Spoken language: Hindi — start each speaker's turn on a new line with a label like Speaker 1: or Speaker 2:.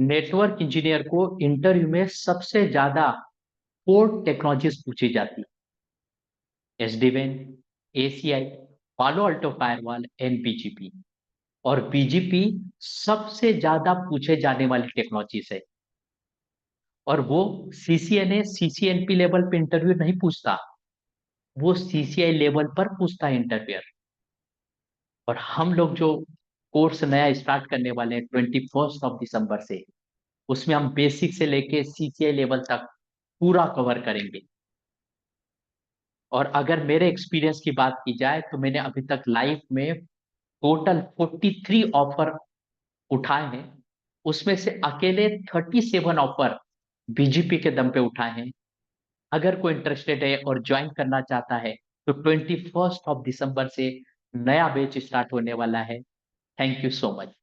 Speaker 1: नेटवर्क इंजीनियर को इंटरव्यू में सबसे ज्यादा कोर टेक्नोलॉजीज पूछी जाती है। SD WAN, ACI, Palo Alto firewall and BGP. और बीजीपी सबसे ज्यादा पूछे जाने वाली टेक्नोलॉजीज है। और वो सीसीएनए सीसीएनपी लेवल पे इंटरव्यू नहीं पूछता, वो सीसीआई लेवल पर पूछता है इंटरव्यूअर। और हम लोग जो कोर्स नया स्टार्ट करने वाले हैं 21 दिसंबर से, उसमें हम बेसिक से लेके सीसीआई लेवल तक पूरा कवर करेंगे। और अगर मेरे एक्सपीरियंस की बात की जाए तो मैंने अभी तक लाइफ में टोटल 43 ऑफर उठाए हैं। उसमें से अकेले 37 ऑफर बीजीपी के दम पे उठाए हैं। अगर कोई इंटरेस्टेड है और ज्वाइन करना चाहता है तो 21 दिसंबर से नया बैच स्टार्ट होने वाला है। Thank you so much.